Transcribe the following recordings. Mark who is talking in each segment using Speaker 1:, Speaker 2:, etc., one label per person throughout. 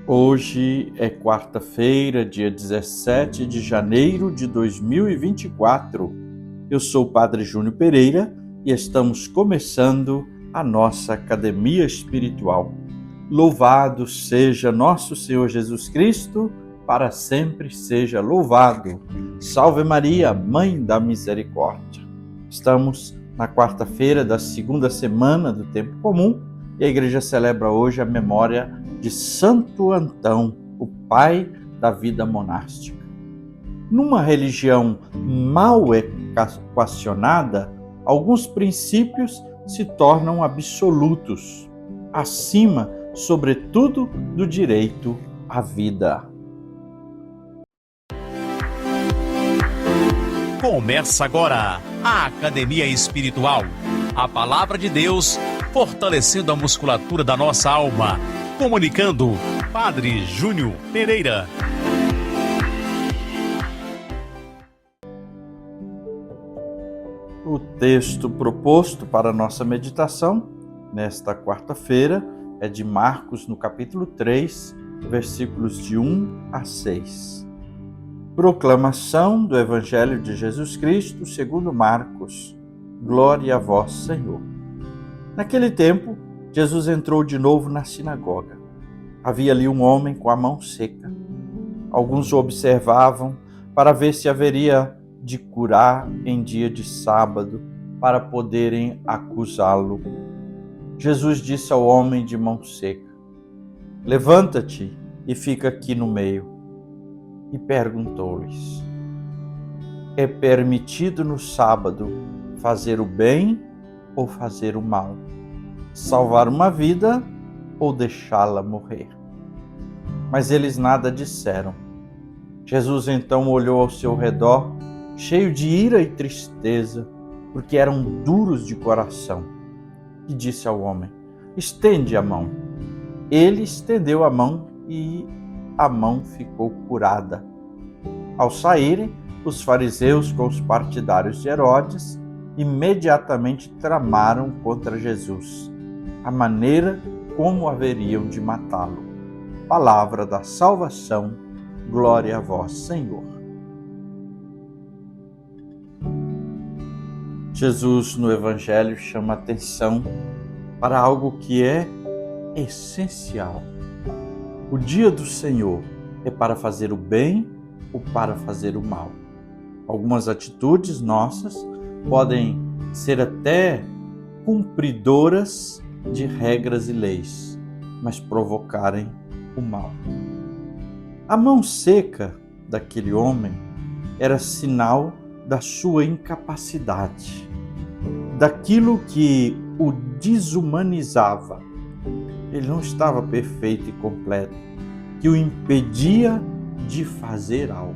Speaker 1: Hoje é quarta-feira, dia 17 de janeiro de 2024. Eu sou o Padre Júnior Pereira e estamos começando a nossa Academia Espiritual. Louvado seja nosso Senhor Jesus Cristo, para sempre seja louvado. Salve Maria, Mãe da Misericórdia. Estamos na quarta-feira da segunda semana do Tempo Comum e a Igreja celebra hoje a memória de Santo Antão, o pai da vida monástica. Numa religião mal equacionada, alguns princípios se tornam absolutos, acima, sobretudo, do direito à vida.
Speaker 2: Começa agora a Academia Espiritual, a Palavra de Deus fortalecendo a musculatura da nossa alma. Comunicando, Padre Júnior Pereira.
Speaker 1: O texto proposto para a nossa meditação nesta quarta-feira é de Marcos, no capítulo 3, versículos de 1 a 6. Proclamação do Evangelho de Jesus Cristo segundo Marcos. Glória a vós, Senhor. Naquele tempo, Jesus entrou de novo na sinagoga. Havia ali um homem com a mão seca. Alguns o observavam para ver se haveria de curar em dia de sábado, para poderem acusá-lo. Jesus disse ao homem de mão seca: levanta-te e fica aqui no meio. E perguntou-lhes: é permitido no sábado fazer o bem ou fazer o mal? Salvar uma vida ou deixá-la morrer? Mas eles nada disseram. Jesus então olhou ao seu redor, cheio de ira e tristeza, porque eram duros de coração, e disse ao homem: estende a mão. Ele estendeu a mão e a mão ficou curada. Ao saírem, os fariseus com os partidários de Herodes imediatamente tramaram contra Jesus a maneira como haveriam de matá-lo. Palavra da salvação, glória a vós, Senhor. Jesus, no Evangelho, chama atenção para algo que é essencial. O dia do Senhor é para fazer o bem ou para fazer o mal. Algumas atitudes nossas podem ser até cumpridoras de regras e leis, mas provocarem o mal. A mão seca daquele homem era sinal da sua incapacidade, daquilo que o desumanizava. Ele não estava perfeito e completo, que o impedia de fazer algo.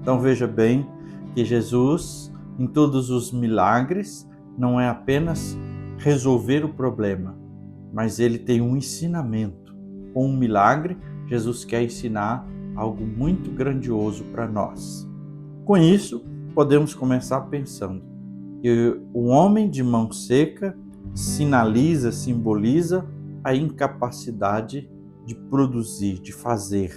Speaker 1: Então veja bem que Jesus, em todos os milagres, não é apenas resolver o problema, mas ele tem um ensinamento. Com um milagre, Jesus quer ensinar algo muito grandioso para nós. Com isso, podemos começar pensando que o homem de mão seca simboliza a incapacidade de produzir, de fazer.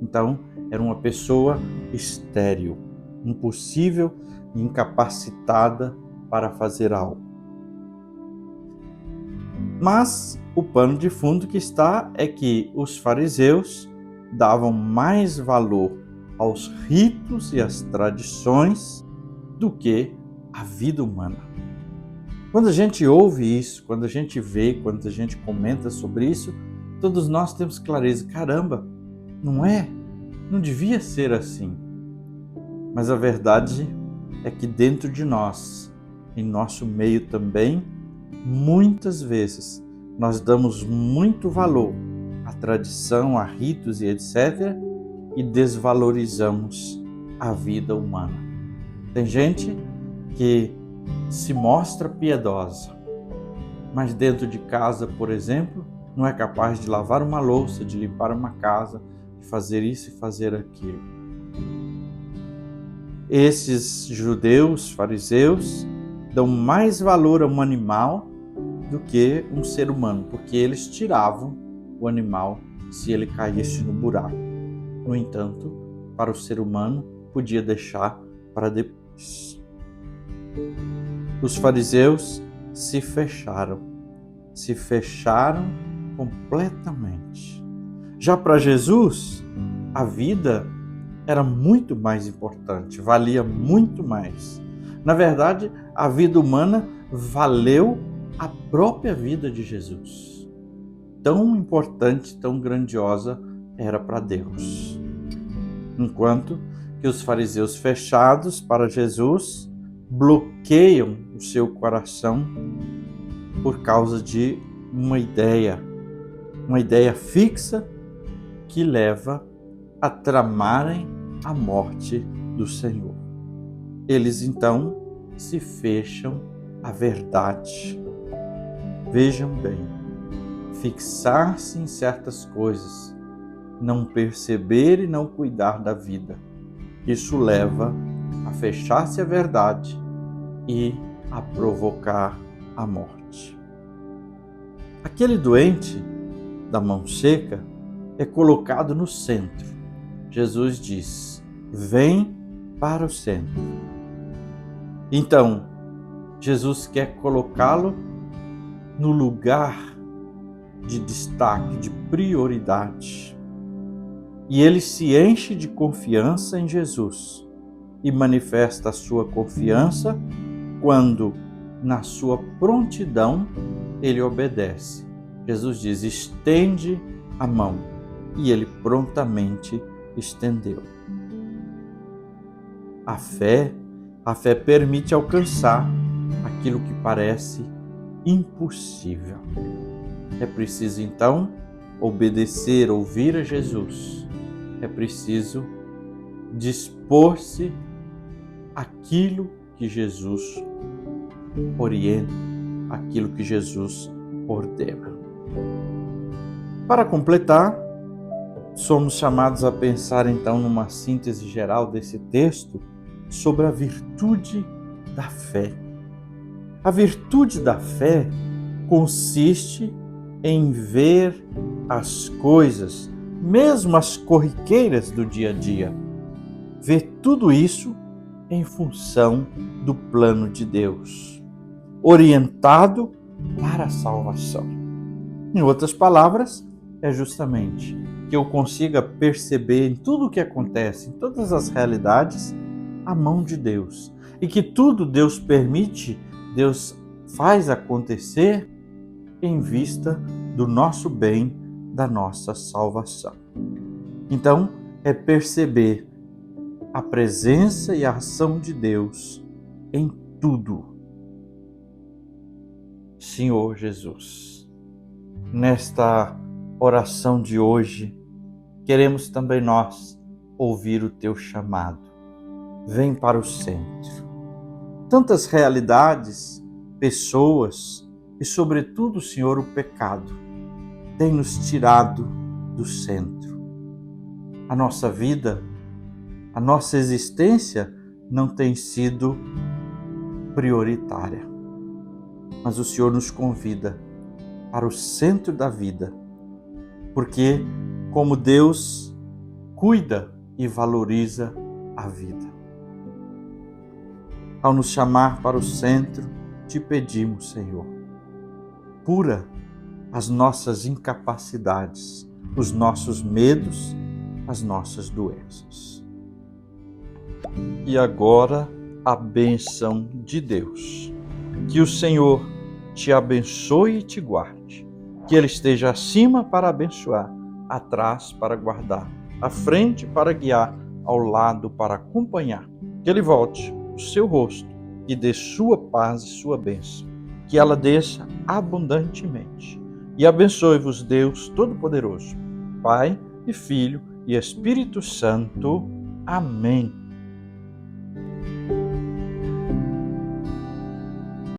Speaker 1: Então, era uma pessoa estéril, impossível, incapacitada para fazer algo. Mas o pano de fundo que está é que os fariseus davam mais valor aos ritos e às tradições do que à vida humana. Quando a gente ouve isso, quando a gente vê, quando a gente comenta sobre isso, todos nós temos clareza: caramba, não devia ser assim. Mas a verdade é que dentro de nós, em nosso meio também, muitas vezes nós damos muito valor à tradição, a ritos e etc., e desvalorizamos a vida humana. Tem gente que se mostra piedosa, mas dentro de casa, por exemplo, não é capaz de lavar uma louça, de limpar uma casa, de fazer isso e fazer aquilo. Esses judeus, fariseus, dão mais valor a um animal do que um ser humano, porque eles tiravam o animal se ele caísse no buraco. No entanto, para o ser humano, podia deixar para depois. Os fariseus se fecharam completamente. Já para Jesus, a vida era muito mais importante, valia muito mais. Na verdade, a vida humana valeu a própria vida de Jesus. Tão importante, tão grandiosa era para Deus. Enquanto que os fariseus fechados para Jesus bloqueiam o seu coração por causa de uma ideia fixa que leva a tramarem a morte do Senhor. Eles então se fecham à verdade. Vejam bem, fixar-se em certas coisas, não perceber e não cuidar da vida, isso leva a fechar-se à verdade e a provocar a morte. Aquele doente da mão seca é colocado no centro. Jesus diz: vem para o centro. Então, Jesus quer colocá-lo no lugar de destaque, de prioridade. E ele se enche de confiança em Jesus e manifesta a sua confiança quando, na sua prontidão, ele obedece. Jesus diz: estende a mão, e ele prontamente estendeu. A fé permite alcançar aquilo que parece impossível. É preciso então obedecer, ouvir a Jesus. É preciso dispor-se àquilo que Jesus orienta, aquilo que Jesus ordena. Para completar, somos chamados a pensar então numa síntese geral desse texto sobre a virtude da fé. A virtude da fé consiste em ver as coisas, mesmo as corriqueiras do dia a dia, ver tudo isso em função do plano de Deus, orientado para a salvação. Em outras palavras, é justamente que eu consiga perceber em tudo o que acontece, em todas as realidades, a mão de Deus. E que tudo Deus permite, Deus faz acontecer em vista do nosso bem, da nossa salvação. Então, é perceber a presença e a ação de Deus em tudo. Senhor Jesus, nesta oração de hoje, queremos também nós ouvir o teu chamado. Vem para o centro. Tantas realidades, pessoas e, sobretudo, Senhor, o pecado tem nos tirado do centro. A nossa vida, a nossa existência não tem sido prioritária. Mas o Senhor nos convida para o centro da vida, porque como Deus cuida e valoriza a vida. Ao nos chamar para o centro, te pedimos, Senhor, cura as nossas incapacidades, os nossos medos, as nossas doenças. E agora, a bênção de Deus. Que o Senhor te abençoe e te guarde. Que Ele esteja acima para abençoar, atrás para guardar, à frente para guiar, ao lado para acompanhar. Que Ele volte o seu rosto e dê sua paz e sua bênção. Que ela desça abundantemente. E abençoe-vos Deus Todo-Poderoso, Pai e Filho e Espírito Santo. Amém.